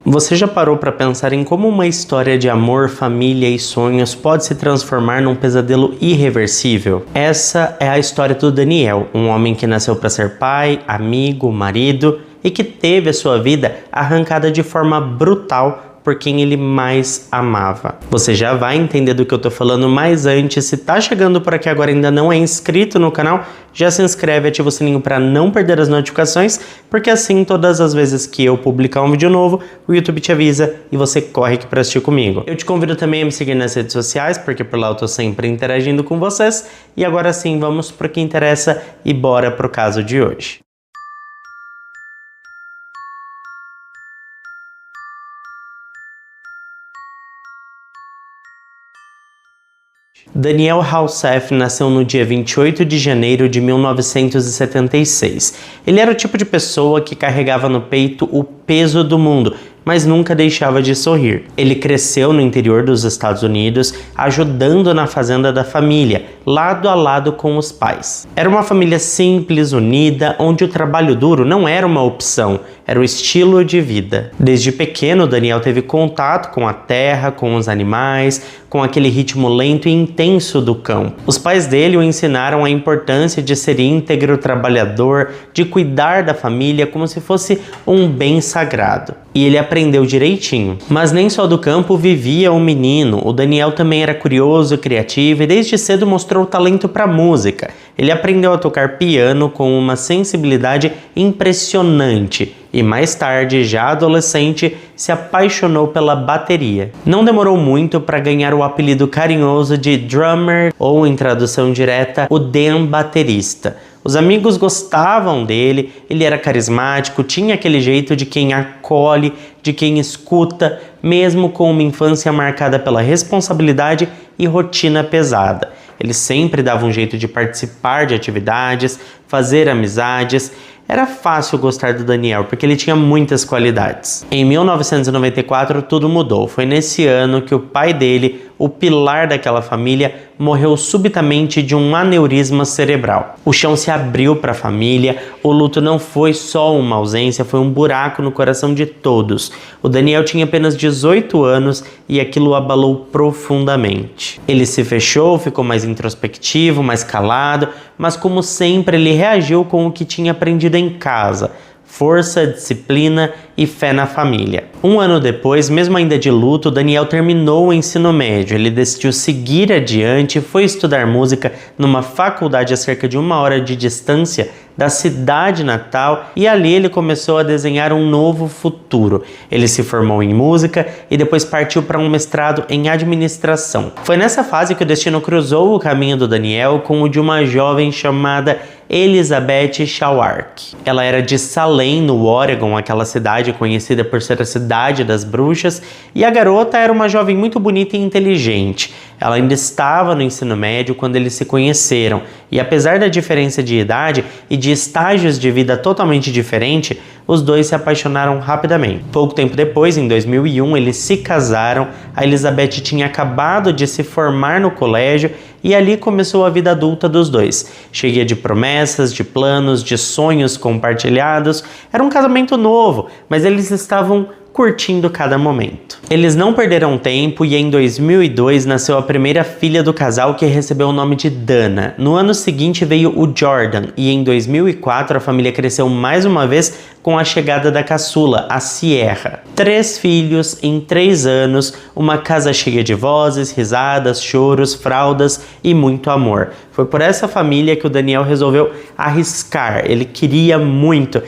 Você já parou para pensar em como uma história de amor, família e sonhos pode se transformar num pesadelo irreversível? Essa é a história do Daniel, um homem que nasceu para ser pai, amigo, marido e que teve a sua vida arrancada de forma brutal por quem ele mais amava. Você já vai entender do que eu tô falando, mas antes, se tá chegando por aqui agora e ainda não é inscrito no canal, já se inscreve e ativa o sininho para não perder as notificações, porque assim, todas as vezes que eu publicar um vídeo novo, o YouTube te avisa e você corre aqui para assistir comigo. Eu te convido também a me seguir nas redes sociais, porque por lá eu tô sempre interagindo com vocês. E agora sim, vamos pro que interessa e bora pro caso de hoje. Daniel Halseth nasceu no dia 28 de janeiro de 1976. Ele era o tipo de pessoa que carregava no peito o peso do mundo, mas nunca deixava de sorrir. Ele cresceu no interior dos Estados Unidos, ajudando na fazenda da família, lado a lado com os pais. Era uma família simples, unida, onde o trabalho duro não era uma opção, era o estilo de vida. Desde pequeno, Daniel teve contato com a terra, com os animais, com aquele ritmo lento e intenso do campo. Os pais dele o ensinaram a importância de ser íntegro, trabalhador, de cuidar da família como se fosse um bem sagrado. E ele aprendeu direitinho. Mas nem só do campo vivia o menino. O Daniel também era curioso, criativo e desde cedo mostrou talento para música. Ele aprendeu a tocar piano com uma sensibilidade impressionante e mais tarde, já adolescente, se apaixonou pela bateria. Não demorou muito para ganhar o apelido carinhoso de drummer, ou em tradução direta, o Dan baterista. Os amigos gostavam dele, ele era carismático, tinha aquele jeito de quem acolhe, de quem escuta, mesmo com uma infância marcada pela responsabilidade e rotina pesada. Ele sempre dava um jeito de participar de atividades, fazer amizades. Era fácil gostar do Daniel, porque ele tinha muitas qualidades. Em 1994, tudo mudou. Foi nesse ano que o pai dele, o pilar daquela família, morreu subitamente de um aneurisma cerebral. O chão se abriu para a família, o luto não foi só uma ausência, foi um buraco no coração de todos. O Daniel tinha apenas 18 anos e aquilo o abalou profundamente. Ele se fechou, ficou mais introspectivo, mais calado, mas como sempre ele reagiu com o que tinha aprendido em casa: força, disciplina e fé na família. Um ano depois, mesmo ainda de luto, Daniel terminou o ensino médio. Ele decidiu seguir adiante, foi estudar música numa faculdade a cerca de 1 hora de distância da cidade natal e ali ele começou a desenhar um novo futuro. Ele se formou em música e depois partiu para um mestrado em administração. Foi nessa fase que o destino cruzou o caminho do Daniel com o de uma jovem chamada Elizabeth Shawark. Ela era de Salem, no Oregon, aquela cidade conhecida por ser a cidade das bruxas, e a garota era uma jovem muito bonita e inteligente. Ela ainda estava no ensino médio quando eles se conheceram, e apesar da diferença de idade e de estágios de vida totalmente diferentes, os dois se apaixonaram rapidamente. Pouco tempo depois, em 2001, eles se casaram. A Elizabeth tinha acabado de se formar no colégio e ali começou a vida adulta dos dois, cheia de promessas, de planos, de sonhos compartilhados. Era um casamento novo, mas eles estavam curtindo cada momento. Eles não perderam tempo e em 2002 nasceu a primeira filha do casal, que recebeu o nome de Dana. No ano seguinte veio o Jordan e em 2004 a família cresceu mais uma vez com a chegada da caçula, a Sierra. 3 filhos em 3 anos, uma casa cheia de vozes, risadas, choros, fraldas e muito amor. Foi por essa família que o Daniel resolveu arriscar. Ele queria muito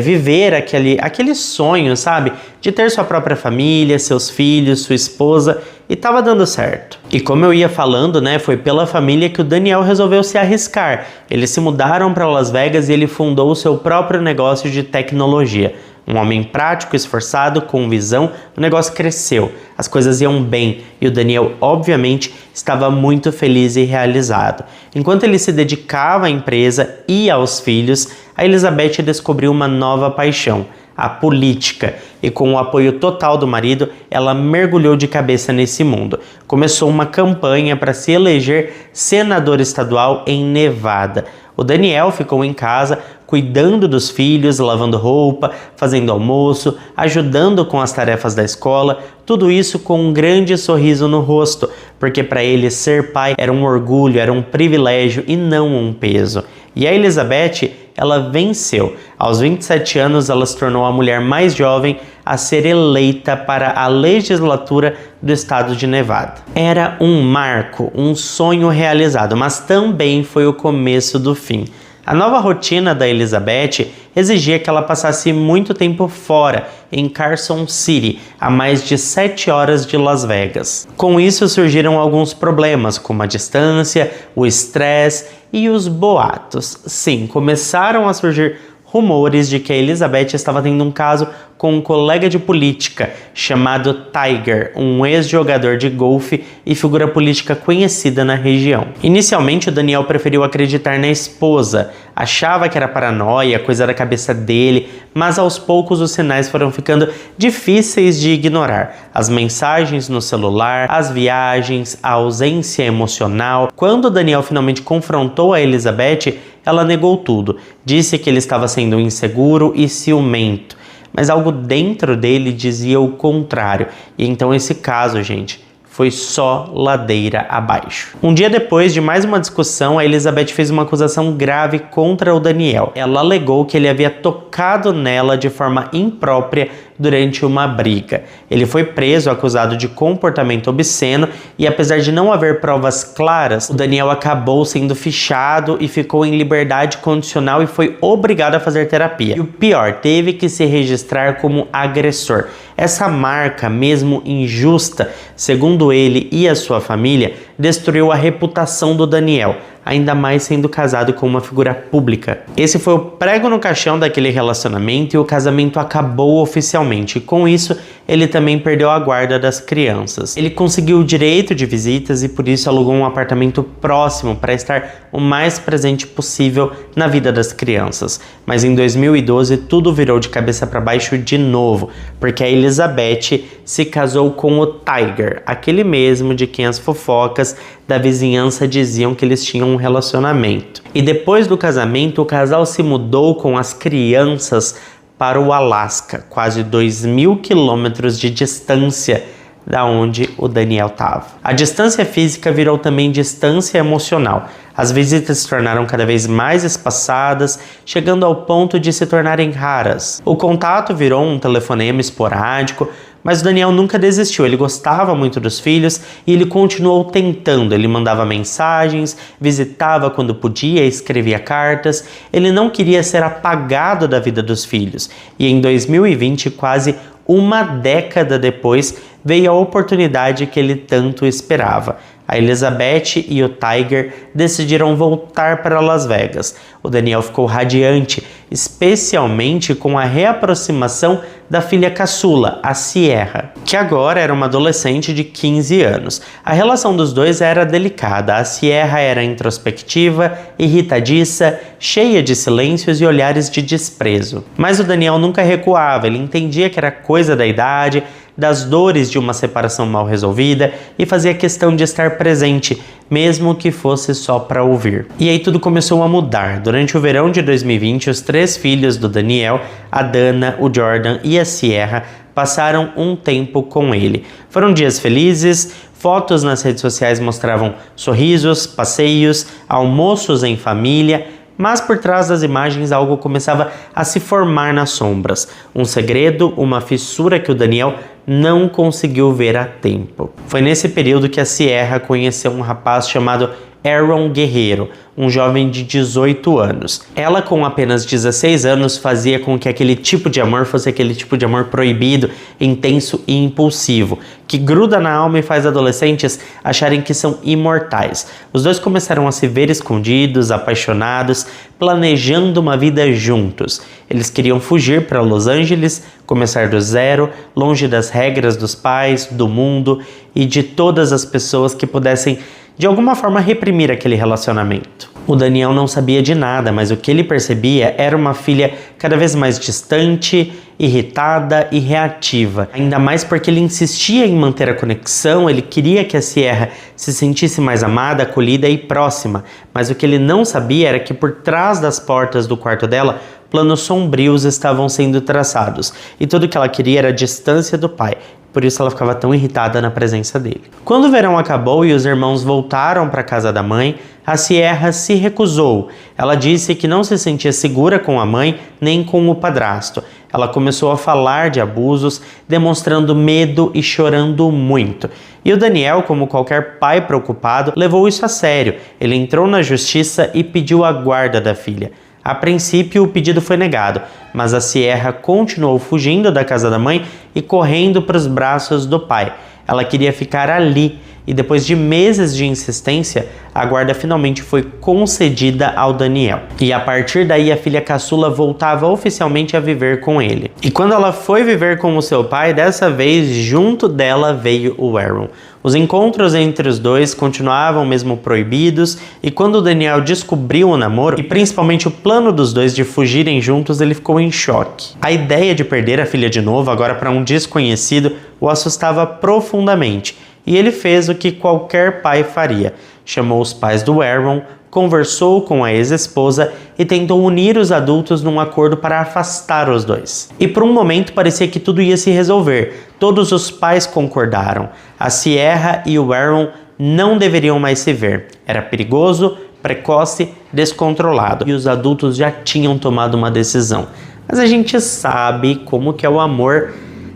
viver aquele sonho, sabe? De ter sua própria família, seus filhos, sua esposa, e estava dando certo. E como eu ia falando, né, foi pela família que o Daniel resolveu se arriscar. Eles se mudaram para Las Vegas e ele fundou o seu próprio negócio de tecnologia. Um homem prático, esforçado, com visão, o negócio cresceu, as coisas iam bem e o Daniel, obviamente, estava muito feliz e realizado. Enquanto ele se dedicava à empresa e aos filhos, a Elizabeth descobriu uma nova paixão: a política, e com o apoio total do marido, ela mergulhou de cabeça nesse mundo. Começou uma campanha para se eleger senador estadual em Nevada. O Daniel ficou em casa cuidando dos filhos, lavando roupa, fazendo almoço, ajudando com as tarefas da escola, tudo isso com um grande sorriso no rosto, porque para ele ser pai era um orgulho, era um privilégio e não um peso. E a Elizabeth, ela venceu. Aos 27 anos, ela se tornou a mulher mais jovem a ser eleita para a legislatura do estado de Nevada. Era um marco, um sonho realizado, mas também foi o começo do fim. A nova rotina da Elizabeth exigia que ela passasse muito tempo fora, em Carson City, a mais de 7 horas de Las Vegas. Com isso surgiram alguns problemas, como a distância, o estresse e os boatos. Sim, começaram a surgir rumores de que a Elizabeth estava tendo um caso com um colega de política chamado Tiger, um ex-jogador de golfe e figura política conhecida na região. Inicialmente, o Daniel preferiu acreditar na esposa, achava que era paranoia, coisa da cabeça dele, mas aos poucos os sinais foram ficando difíceis de ignorar. As mensagens no celular, as viagens, a ausência emocional. Quando o Daniel finalmente confrontou a Elizabeth, ela negou tudo, disse que ele estava sendo inseguro e ciumento. Mas algo dentro dele dizia o contrário. E então esse caso, gente, foi só ladeira abaixo. Um dia depois de mais uma discussão, a Elizabeth fez uma acusação grave contra o Daniel. Ela alegou que ele havia tocado nela de forma imprópria durante uma briga. Ele foi preso acusado de comportamento obsceno e, apesar de não haver provas claras, o Daniel acabou sendo fichado e ficou em liberdade condicional e foi obrigado a fazer terapia. E o pior, teve que se registrar como agressor. Essa marca, mesmo injusta, segundo ele e a sua família, destruiu a reputação do Daniel, ainda mais sendo casado com uma figura pública. Esse foi o prego no caixão daquele relacionamento e o casamento acabou oficialmente. E com isso, ele também perdeu a guarda das crianças. Ele conseguiu o direito de visitas e por isso alugou um apartamento próximo para estar o mais presente possível na vida das crianças. Mas em 2012, tudo virou de cabeça para baixo de novo, porque a Elizabeth se casou com o Tiger, aquele mesmo de quem as fofocas da vizinhança diziam que eles tinham um relacionamento. E depois do casamento, o casal se mudou com as crianças para o Alasca, quase 2.000 quilômetros de distância da onde o Daniel estava. A distância física virou também distância emocional. As visitas se tornaram cada vez mais espaçadas, chegando ao ponto de se tornarem raras. O contato virou um telefonema esporádico, mas o Daniel nunca desistiu, ele gostava muito dos filhos e ele continuou tentando. Ele mandava mensagens, visitava quando podia, escrevia cartas. Ele não queria ser apagado da vida dos filhos. E em 2020, quase uma década depois, veio a oportunidade que ele tanto esperava. A Elizabeth e o Tiger decidiram voltar para Las Vegas. O Daniel ficou radiante, especialmente com a reaproximação da filha caçula, a Sierra, que agora era uma adolescente de 15 anos. A relação dos dois era delicada. A Sierra era introspectiva, irritadiça, cheia de silêncios e olhares de desprezo. Mas o Daniel nunca recuava, ele entendia que era coisa da idade, das dores de uma separação mal resolvida e fazia questão de estar presente, mesmo que fosse só para ouvir. E aí tudo começou a mudar. Durante o verão de 2020, os 3 filhos do Daniel, a Dana, o Jordan e a Sierra, passaram um tempo com ele. Foram dias felizes, fotos nas redes sociais mostravam sorrisos, passeios, almoços em família, mas por trás das imagens algo começava a se formar nas sombras. Um segredo, uma fissura que o Daniel não conseguiu ver a tempo. Foi nesse período que a Sierra conheceu um rapaz chamado Aaron Guerreiro, um jovem de 18 anos. Ela, com apenas 16 anos, fazia com que aquele tipo de amor fosse aquele tipo de amor proibido, intenso e impulsivo, que gruda na alma e faz adolescentes acharem que são imortais. Os dois começaram a se ver escondidos, apaixonados, planejando uma vida juntos. Eles queriam fugir para Los Angeles, começar do zero, longe das regras dos pais, do mundo e de todas as pessoas que pudessem de alguma forma reprimir aquele relacionamento. O Daniel não sabia de nada, mas o que ele percebia era uma filha cada vez mais distante, irritada e reativa. Ainda mais porque ele insistia em manter a conexão, ele queria que a Sierra se sentisse mais amada, acolhida e próxima. Mas o que ele não sabia era que por trás das portas do quarto dela, planos sombrios estavam sendo traçados. E tudo que ela queria era a distância do pai. Por isso ela ficava tão irritada na presença dele. Quando o verão acabou e os irmãos voltaram para a casa da mãe, a Sierra se recusou. Ela disse que não se sentia segura com a mãe nem com o padrasto. Ela começou a falar de abusos, demonstrando medo e chorando muito. E o Daniel, como qualquer pai preocupado, levou isso a sério. Ele entrou na justiça e pediu a guarda da filha. A princípio, o pedido foi negado, mas a Sierra continuou fugindo da casa da mãe e correndo para os braços do pai. Ela queria ficar ali e depois de meses de insistência, a guarda finalmente foi concedida ao Daniel. E a partir daí, a filha caçula voltava oficialmente a viver com ele. E quando ela foi viver com o seu pai, dessa vez, junto dela veio o Aaron. Os encontros entre os dois continuavam mesmo proibidos, e quando o Daniel descobriu o namoro, e principalmente o plano dos dois de fugirem juntos, ele ficou em choque. A ideia de perder a filha de novo, agora para um desconhecido, o assustava profundamente, e ele fez o que qualquer pai faria. Chamou os pais do Aaron, conversou com a ex-esposa e tentou unir os adultos num acordo para afastar os dois. E por um momento parecia que tudo ia se resolver. Todos os pais concordaram. A Sierra e o Aaron não deveriam mais se ver. Era perigoso, precoce, descontrolado. E os adultos já tinham tomado uma decisão. Mas a gente sabe como que é o amor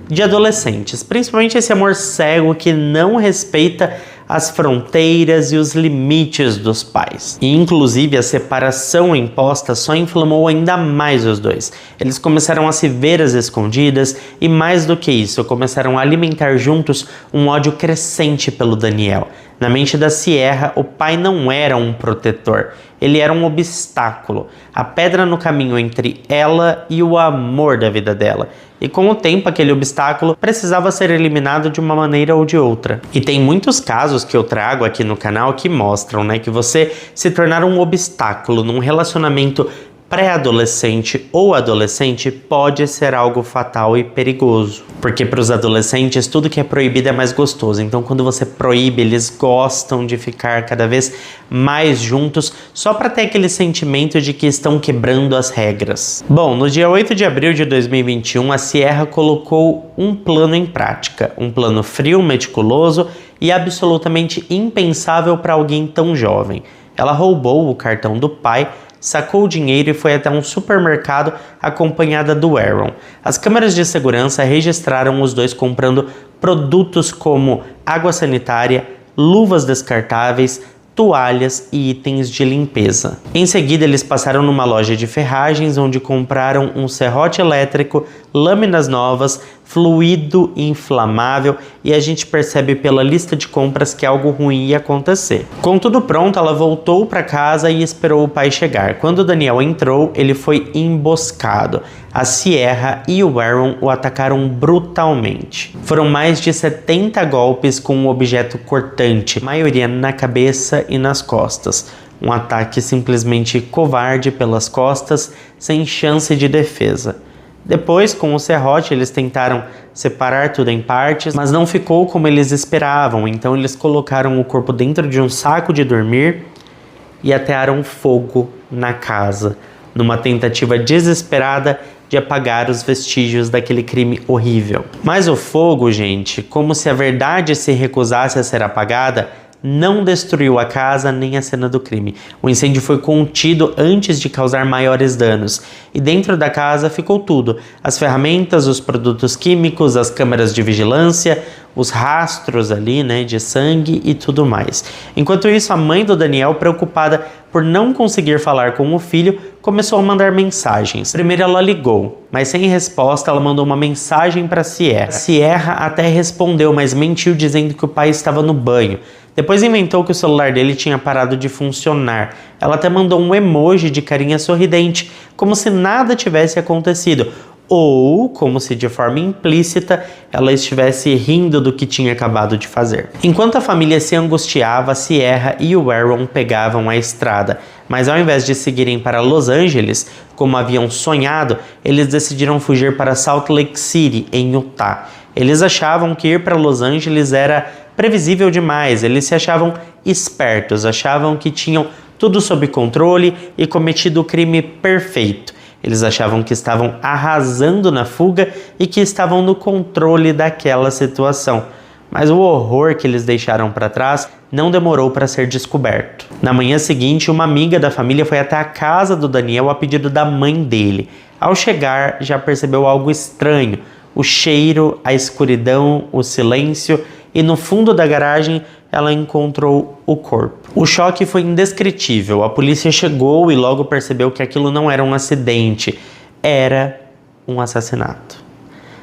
de adolescentes, principalmente esse amor cego que não respeita as fronteiras e os limites dos pais. E inclusive a separação imposta só inflamou ainda mais os dois. Eles começaram a se ver às escondidas e, mais do que isso, começaram a alimentar juntos um ódio crescente pelo Daniel. Na mente da Sierra, o pai não era um protetor, ele era um obstáculo, a pedra no caminho entre ela e o amor da vida dela. E com o tempo, aquele obstáculo precisava ser eliminado de uma maneira ou de outra. E tem muitos casos que eu trago aqui no canal que mostram, que você se tornar um obstáculo num relacionamento pré-adolescente ou adolescente pode ser algo fatal e perigoso. Porque para os adolescentes tudo que é proibido é mais gostoso. Então quando você proíbe, eles gostam de ficar cada vez mais juntos só para ter aquele sentimento de que estão quebrando as regras. Bom, no dia 8 de abril de 2021, a Sierra colocou um plano em prática. Um plano frio, meticuloso e absolutamente impensável para alguém tão jovem. Ela roubou o cartão do pai, sacou o dinheiro e foi até um supermercado acompanhada do Aaron. As câmeras de segurança registraram os dois comprando produtos como água sanitária, luvas descartáveis, toalhas e itens de limpeza. Em seguida, eles passaram numa loja de ferragens onde compraram um serrote elétrico, lâminas novas, fluido inflamável e a gente percebe pela lista de compras que algo ruim ia acontecer. Com tudo pronto, ela voltou para casa e esperou o pai chegar. Quando Daniel entrou, ele foi emboscado. A Sierra e o Aaron o atacaram brutalmente. Foram mais de 70 golpes com um objeto cortante, maioria na cabeça e nas costas. Um ataque simplesmente covarde pelas costas, sem chance de defesa. Depois, com o serrote, eles tentaram separar tudo em partes, mas não ficou como eles esperavam, então eles colocaram o corpo dentro de um saco de dormir e atearam fogo na casa, numa tentativa desesperada de apagar os vestígios daquele crime horrível. Mas o fogo, gente, como se a verdade se recusasse a ser apagada, não destruiu a casa nem a cena do crime. O incêndio foi contido antes de causar maiores danos. E dentro da casa ficou tudo. As ferramentas, os produtos químicos, as câmeras de vigilância, os rastros ali, de sangue e tudo mais. Enquanto isso, a mãe do Daniel, preocupada por não conseguir falar com o filho, começou a mandar mensagens. Primeiro ela ligou, mas sem resposta ela mandou uma mensagem para Sierra. Sierra até respondeu, mas mentiu dizendo que o pai estava no banho. Depois inventou que o celular dele tinha parado de funcionar. Ela até mandou um emoji de carinha sorridente, como se nada tivesse acontecido. Ou como se de forma implícita ela estivesse rindo do que tinha acabado de fazer. Enquanto a família se angustiava, Sierra e o Aaron pegavam a estrada. Mas ao invés de seguirem para Los Angeles, como haviam sonhado, eles decidiram fugir para Salt Lake City, em Utah. Eles achavam que ir para Los Angeles era previsível demais, eles se achavam espertos, achavam que tinham tudo sob controle e cometido o crime perfeito. Eles achavam que estavam arrasando na fuga e que estavam no controle daquela situação. Mas o horror que eles deixaram para trás não demorou para ser descoberto. Na manhã seguinte, uma amiga da família foi até a casa do Daniel a pedido da mãe dele. Ao chegar, já percebeu algo estranho: o cheiro, a escuridão, o silêncio, e no fundo da garagem ela encontrou o corpo. O choque foi indescritível. A polícia chegou e logo percebeu que aquilo não era um acidente, era um assassinato.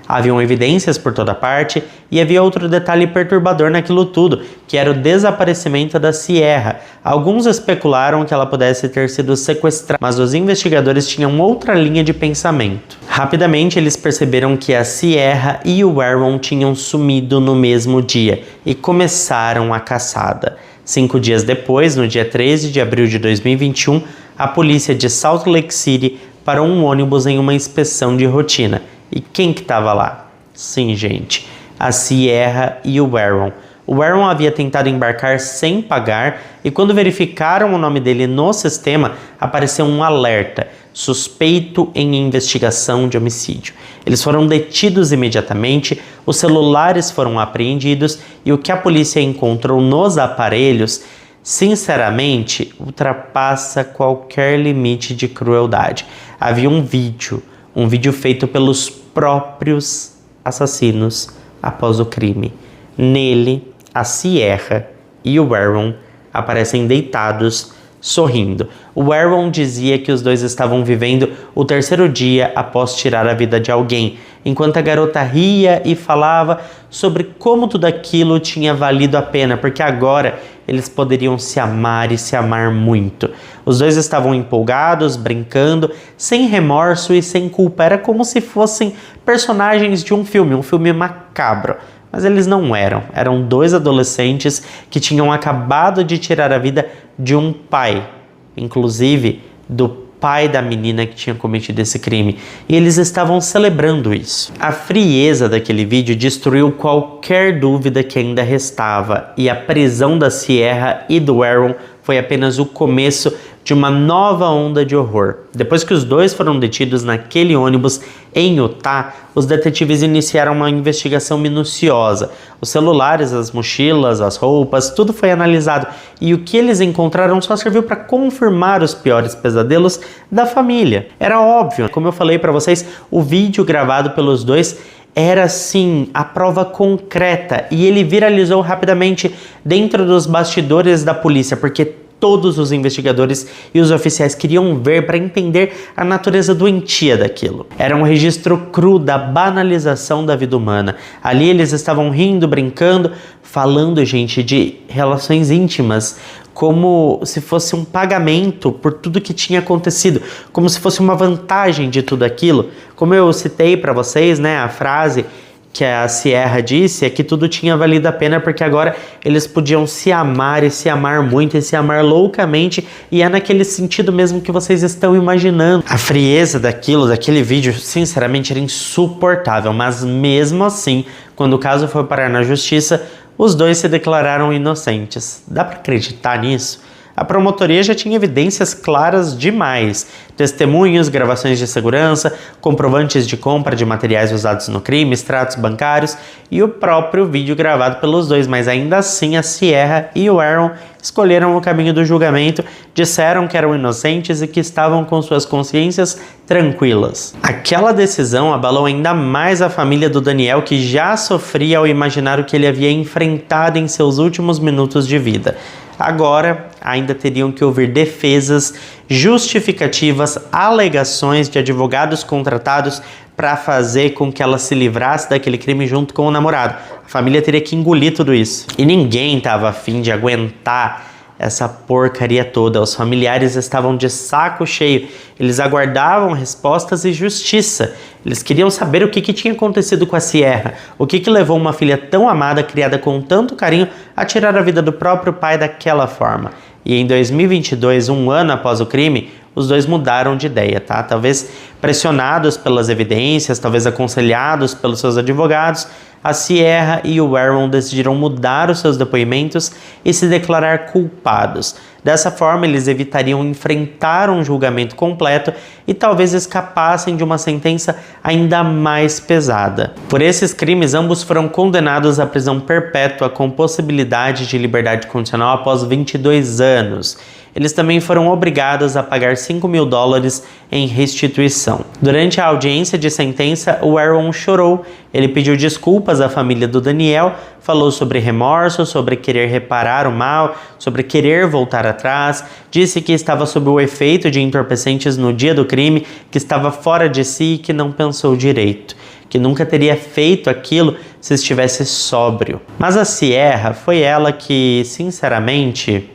Haviam evidências por toda parte e havia outro detalhe perturbador naquilo tudo, que era o desaparecimento da Sierra. Alguns especularam que ela pudesse ter sido sequestrada, mas os investigadores tinham outra linha de pensamento. Rapidamente eles perceberam que a Sierra e o Aaron tinham sumido no mesmo dia e começaram a caçada. 5 dias depois, no dia 13 de abril de 2021, a polícia de Salt Lake City parou um ônibus em uma inspeção de rotina. E quem que estava lá? Sim, gente, a Sierra e o Aaron. O Aaron havia tentado embarcar sem pagar e quando verificaram o nome dele no sistema, apareceu um alerta: suspeito em investigação de homicídio. Eles foram detidos imediatamente, os celulares foram apreendidos e o que a polícia encontrou nos aparelhos, sinceramente, ultrapassa qualquer limite de crueldade. Havia um vídeo feito pelos próprios assassinos após o crime. Nele, a Sierra e o Aaron aparecem deitados, sorrindo. O Aaron dizia que os dois estavam vivendo o terceiro dia após tirar a vida de alguém, enquanto a garota ria e falava sobre como tudo aquilo tinha valido a pena, porque agora eles poderiam se amar e se amar muito. Os dois estavam empolgados, brincando, sem remorso e sem culpa. Era como se fossem personagens de um filme macabro. Mas eles não eram. Eram dois adolescentes que tinham acabado de tirar a vida de um pai, inclusive do pai da menina que tinha cometido esse crime. E eles estavam celebrando isso. A frieza daquele vídeo destruiu qualquer dúvida que ainda restava. E a prisão da Sierra e do Aaron foi apenas o começo de uma nova onda de horror. Depois que os dois foram detidos naquele ônibus em Utah, os detetives iniciaram uma investigação minuciosa. Os celulares, as mochilas, as roupas, tudo foi analisado e o que eles encontraram só serviu para confirmar os piores pesadelos da família. Era óbvio, como eu falei para vocês, o vídeo gravado pelos dois era sim a prova concreta e ele viralizou rapidamente dentro dos bastidores da polícia, porque todos os investigadores e os oficiais queriam ver para entender a natureza doentia daquilo. Era um registro cru da banalização da vida humana. Ali eles estavam rindo, brincando, falando, gente, de relações íntimas, como se fosse um pagamento por tudo que tinha acontecido, como se fosse uma vantagem de tudo aquilo. Como eu citei para vocês, né, a frase que a Sierra disse é que tudo tinha valido a pena porque agora eles podiam se amar e se amar muito e se amar loucamente, e é naquele sentido mesmo que vocês estão imaginando. A frieza daquele vídeo, sinceramente, era insuportável, mas mesmo assim, quando o caso foi parar na justiça, os dois se declararam inocentes. Dá pra acreditar nisso? A promotoria já tinha evidências claras demais: testemunhos, gravações de segurança, comprovantes de compra de materiais usados no crime, extratos bancários e o próprio vídeo gravado pelos dois, mas ainda assim a Sierra e o Aaron escolheram o caminho do julgamento, disseram que eram inocentes e que estavam com suas consciências tranquilas. Aquela decisão abalou ainda mais a família do Daniel, que já sofria ao imaginar o que ele havia enfrentado em seus últimos minutos de vida. Agora, ainda teriam que ouvir defesas, justificativas, alegações de advogados contratados para fazer com que ela se livrasse daquele crime junto com o namorado. A família teria que engolir tudo isso. E ninguém estava a fim de aguentar essa porcaria toda. Os familiares estavam de saco cheio. Eles aguardavam respostas e justiça. Eles queriam saber o que tinha acontecido com a Sierra. O que levou uma filha tão amada, criada com tanto carinho, a tirar a vida do próprio pai daquela forma. E em 2022, um ano após o crime, os dois mudaram de ideia, tá? Talvez pressionados pelas evidências, talvez aconselhados pelos seus advogados, a Sierra e o Aaron decidiram mudar os seus depoimentos e se declarar culpados. Dessa forma, eles evitariam enfrentar um julgamento completo e talvez escapassem de uma sentença ainda mais pesada. Por esses crimes, ambos foram condenados à prisão perpétua com possibilidade de liberdade condicional após 22 anos. Eles também foram obrigados a pagar $5.000 em restituição. Durante a audiência de sentença, o Aaron chorou. Ele pediu desculpas à família do Daniel, falou sobre remorso, sobre querer reparar o mal, sobre querer voltar atrás, disse que estava sob o efeito de entorpecentes no dia do crime, que estava fora de si e que não pensou direito, que nunca teria feito aquilo se estivesse sóbrio. Mas a Sierra foi ela que, sinceramente,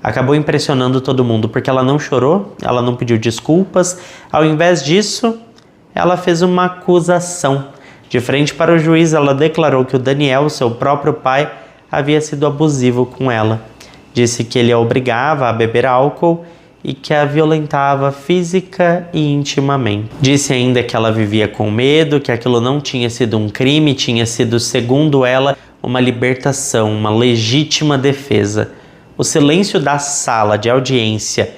acabou impressionando todo mundo, porque ela não chorou, ela não pediu desculpas. Ao invés disso, ela fez uma acusação. De frente para o juiz, ela declarou que o Daniel, seu próprio pai, havia sido abusivo com ela. Disse que ele a obrigava a beber álcool e que a violentava física e intimamente. Disse ainda que ela vivia com medo, que aquilo não tinha sido um crime, tinha sido, segundo ela, uma libertação, uma legítima defesa. O silêncio da sala de audiência,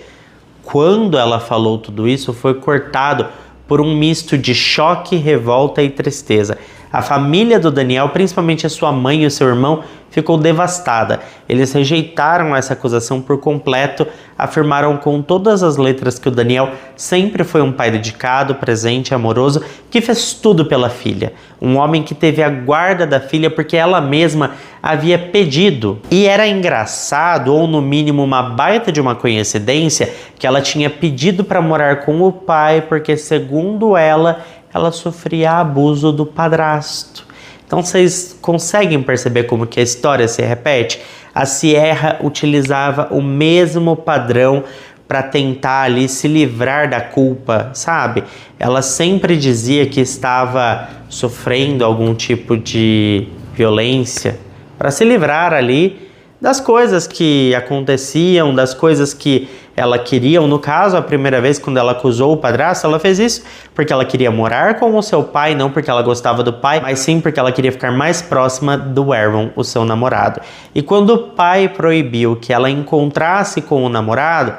quando ela falou tudo isso, foi cortado por um misto de choque, revolta e tristeza. A família do Daniel, principalmente a sua mãe e o seu irmão, ficou devastada. Eles rejeitaram essa acusação por completo, afirmaram com todas as letras que o Daniel sempre foi um pai dedicado, presente, amoroso, que fez tudo pela filha. Um homem que teve a guarda da filha porque ela mesma havia pedido. E era engraçado, ou no mínimo uma baita de uma coincidência, que ela tinha pedido para morar com o pai porque, segundo ela sofria abuso do padrasto. Então vocês conseguem perceber como que a história se repete? A Sierra utilizava o mesmo padrão para tentar ali se livrar da culpa, sabe? Ela sempre dizia que estava sofrendo algum tipo de violência para se livrar ali das coisas que aconteciam, das coisas que ela queria. No caso, a primeira vez quando ela acusou o padrasto, ela fez isso porque ela queria morar com o seu pai, não porque ela gostava do pai, mas sim porque ela queria ficar mais próxima do Aaron, o seu namorado. E quando o pai proibiu que ela encontrasse com o namorado,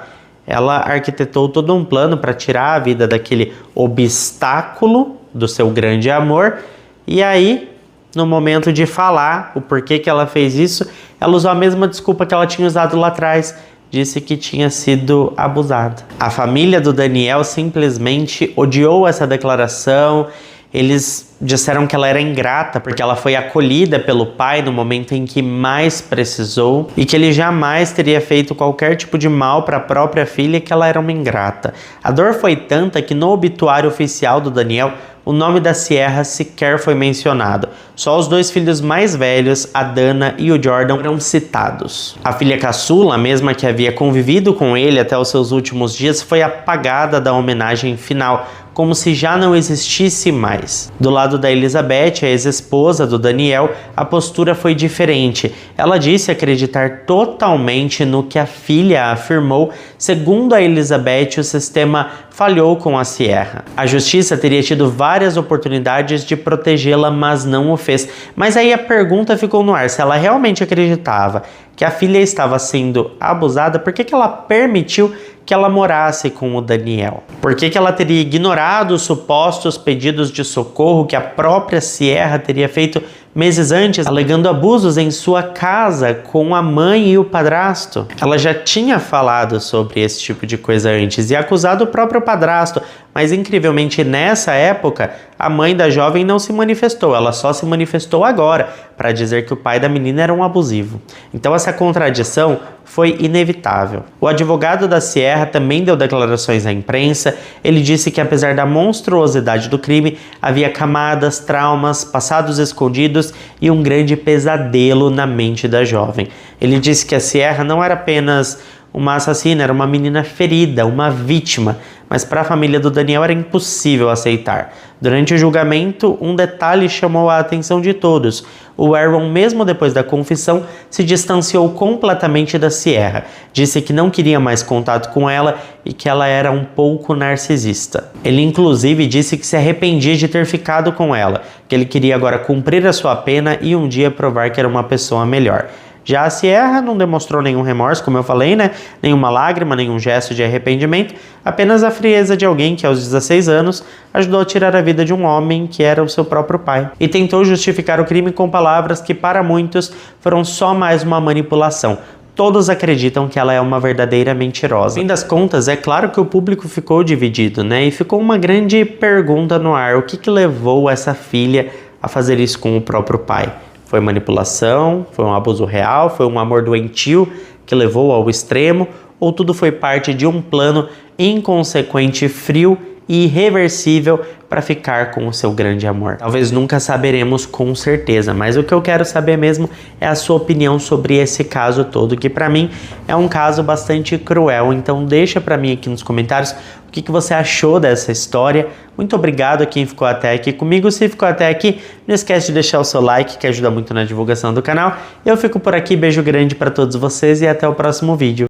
ela arquitetou todo um plano para tirar a vida daquele obstáculo do seu grande amor. E aí, no momento de falar o porquê que ela fez isso, ela usou a mesma desculpa que ela tinha usado lá atrás. Disse que tinha sido abusada. A família do Daniel simplesmente odiou essa declaração. Eles disseram que ela era ingrata porque ela foi acolhida pelo pai no momento em que mais precisou e que ele jamais teria feito qualquer tipo de mal para a própria filha, que ela era uma ingrata. A dor foi tanta que no obituário oficial do Daniel, o nome da Sierra sequer foi mencionado. Só os dois filhos mais velhos, a Dana e o Jordan, foram citados. A filha caçula, a mesma que havia convivido com ele até os seus últimos dias, foi apagada da homenagem final, como se já não existisse mais. Do lado da Elizabeth, a ex-esposa do Daniel, a postura foi diferente. Ela disse acreditar totalmente no que a filha afirmou. Segundo a Elizabeth, o sistema falhou com a Sierra. A justiça teria tido várias oportunidades de protegê-la, mas não o fez. Mas aí a pergunta ficou no ar: se ela realmente acreditava que a filha estava sendo abusada, por que ela permitiu que ela morasse com o Daniel? Por que ela teria ignorado os supostos pedidos de socorro que a própria Sierra teria feito meses antes, alegando abusos em sua casa com a mãe e o padrasto? Ela já tinha falado sobre esse tipo de coisa antes e acusado o próprio padrasto, mas incrivelmente nessa época a mãe da jovem não se manifestou, ela só se manifestou agora para dizer que o pai da menina era um abusivo. Então essa contradição foi inevitável. O advogado da Sierra também deu declarações à imprensa. Ele disse que, apesar da monstruosidade do crime, havia camadas, traumas, passados escondidos e um grande pesadelo na mente da jovem. Ele disse que a Sierra não era apenas uma assassina, era uma menina ferida, uma vítima, mas para a família do Daniel era impossível aceitar. Durante o julgamento, um detalhe chamou a atenção de todos. O Aaron, mesmo depois da confissão, se distanciou completamente da Sierra. Disse que não queria mais contato com ela e que ela era um pouco narcisista. Ele inclusive disse que se arrependia de ter ficado com ela, que ele queria agora cumprir a sua pena e um dia provar que era uma pessoa melhor. Já a Sierra não demonstrou nenhum remorso, como eu falei, né? Nenhuma lágrima, nenhum gesto de arrependimento, apenas a frieza de alguém que aos 16 anos ajudou a tirar a vida de um homem que era o seu próprio pai. E tentou justificar o crime com palavras que para muitos foram só mais uma manipulação. Todos acreditam que ela é uma verdadeira mentirosa. No fim das contas, é claro que o público ficou dividido, né? E ficou uma grande pergunta no ar. O que levou essa filha a fazer isso com o próprio pai? Foi manipulação? Foi um abuso real? Foi um amor doentio que levou ao extremo? Ou tudo foi parte de um plano inconsequente, frio e irreversível para ficar com o seu grande amor? Talvez nunca saberemos com certeza, mas o que eu quero saber mesmo é a sua opinião sobre esse caso todo, que para mim é um caso bastante cruel. Então deixa para mim aqui nos comentários o que você achou dessa história. Muito obrigado a quem ficou até aqui comigo. Se ficou até aqui, não esquece de deixar o seu like, que ajuda muito na divulgação do canal. Eu fico por aqui, beijo grande para todos vocês e até o próximo vídeo.